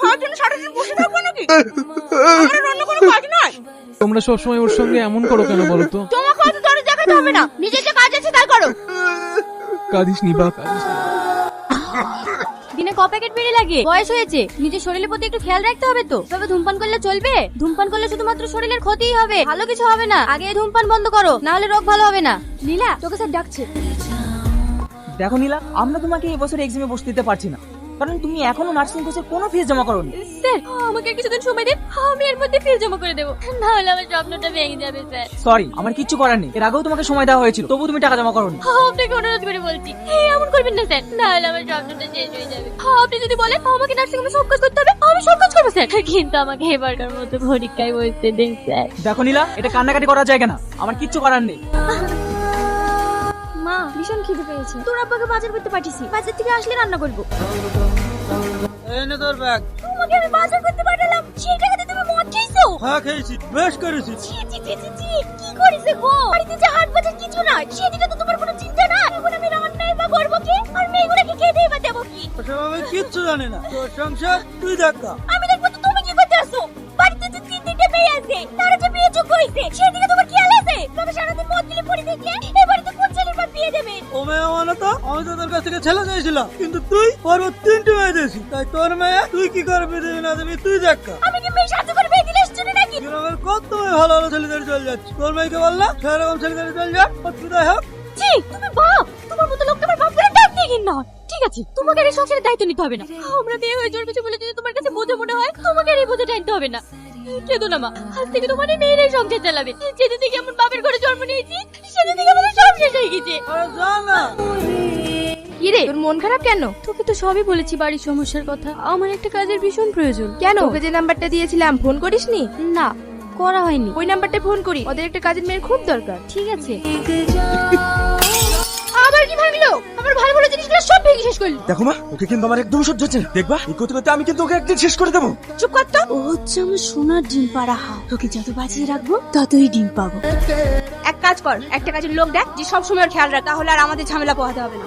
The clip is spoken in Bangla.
খাওয়ার জন্য সারাদিন বসে থাকবো নাকি? আমার অন্য কোনো কাজ নাই। তোমরা সবসময় ওর সঙ্গে এমন করো কেন বলো তো? তোমাকে অত দরদ দেখাতে হবে না, নিজের যে কাজ আছে তাই করো। কাঁদিস নি বা কাঁদিস নি। দিনে ক প্যাকেট বিড়ি লাগে? বয়স হয়েছে, নিজের শরীরের প্রতি একটু খেয়াল রাখতে হবে তো। তবে ধূমপান করলে চলবে? ধূমপান করলে শুধুমাত্র শরীরের ক্ষতিই হবে, ভালো কিছু হবে না। আগে এই ধূমপান বন্ধ করো, না হলে রোগ ভালো হবে না। লীলা, তোকে স্যার ডাকছে। দেখো নীলা, আমরা তোমাকে এই বছর এক্সামে বসতে দিতে পারছি না, কারণ তুমি এখনো নার্সিং কোর্সের কোনো ফিস জমা করোনি। স্যার, আমাকে কিছুদিন সময় দিন, আমি এর মধ্যে ফিস জমা করে দেবো, না হলে আমার স্বপ্নটা ভেঙে যাবে স্যার। সরি, আমার কিচ্ছু করার নেই। এর আগেও তোমাকে সময় দেওয়া হয়েছিল, তবু তুমি টাকা জমা করোনি। আপনাকে অনুরোধ করে বলছি, এমন করবেন না স্যার, না হলে আমার স্বপ্নটা শেষ হয়ে যাবে। আপনি যদি বলেন আমাকে নার্সিং হোমে সব কাজ করতে হবে, আমি সব কাজ করবো স্যার, কিন্তু আমাকে এবারকার মতো পরীক্ষায় বসতে দিন স্যার। দেখো নীলা, এটা কান্নাকাটি করার জায়গা না, আমার কিচ্ছু করার নেই। মা, ভীষণ খিদে পেয়েছে, তোর আব্বাকে বাজার করতে পাঠিয়েছি, বাজার থেকে আসলে রান্না করবো। এই নে তোর ব্যাগ। তোমাকে আমি বাজার করতে পাঠালাম, সেই টাকাতে তুমি মদ খেয়েছো? হ্যাঁ খেয়েছি, বেশ করেছি। ছি ছি ছি ছি ছি, কি করেছে গো? বাড়িতে যে হাট বাজার কিছু না, সেদিকে তো তোমার কোনো চিন্তা না। এখন আমি রান্নাই বা করবো কি, আর মেয়েগুলোকে খেতেই বা দেবো কি? ওসব আমি কিচ্ছু জানি না, তোর সংসার তুই দেখা। আমি দেখবো তো তুমি কি করতে আসো। বাড়িতে যে তিনটে মেয়ে আছে, তারা যে বিয়ে যোগ্য হয়েছে, সেদিকে তোমার খেয়াল আছে? তবে সারাদিন মদ গিলে পড়ে থাকলে এই বাড়িতে কোন ছেলের বাপ বিয়ে দেবে? ও মেয়ে মানে তো আমি তো তোর কাছ থেকে ছেলে চাইছিলাম, কিন্তু তুই পরবর্তী 3টে মেয়ে দিয়েছি, তাই তোর মেয়ে তুই কি করবি দেবি না দেবি তুই দেখা। আমি কি মেয়ে সাহায্য করে বিয়ে দিলে এসছো নাকি? গ্রামের কত মেয়ে ভালো ভালো ছেলেদের চলে যাচ্ছে, তোর মেয়েকে বললাম সেরকম ছেলেদের চলে যা, অসুবিধা হোক। ছি, তুমি বাপ, তোমার মতো লোক তোমার বাপ করে ডাক দিয়ে ঘিন্না হয়। ঠিক আছে, তোমাকে আর এই সংসারের দায়িত্ব নিতে হবে না। আমরা বিয়ে হয়ে জোর কিছু বলে যদি তোমার কাছে বোঝা মনে হয়, তোমাকে আর এই বোঝা টানতে হবে না। কেঁদো না মা, আজ থেকে তোমার এই মেয়েরাই সংসার চালাবে। যেদিন থেকে এমন বাপের ঘরে জন্ম নিয়েছি, সেদিন থেকে আমাদের সব শেষ হয়ে গেছে। আরে যা না। কি রে, তোর মন খারাপ কেন? তোকে তো সবই বলেছি বাড়ির সমস্যার কথা, আমার একটা কাজের ভীষণ প্রয়োজন। কেন? তোকে যে নাম্বারটা দিয়েছিলাম ফোন করিসনি? না, করা হয়নি। ওই নাম্বারটা ফোন করি, ওদের একটা কাজের মেয়ের খুব দরকার। ঠিক আছে। আবার কি ভাঙলো? আমার ভালো ভালো জিনিসগুলো সব ভেঙে শেষ করলি। দেখো মা, ওকে কিন্তু আমার একদম সহ্য হচ্ছে না। দেখবা, এই করতে করতে আমি কিন্তু ওকে একদিন শেষ করে দেবো। চুপ কর তো। ও হচ্ছে আমার সোনার ডিম পাড়া হাঁস, তোকে যত বাঁচিয়ে রাখবো ততই ডিম পাবো। এক কাজ কর, একটা কাজের লোক দেখ যে সব সময় ওর খেয়াল রাখ, তাহলে আর আমাদের ঝামেলা পোহাতে হবে না।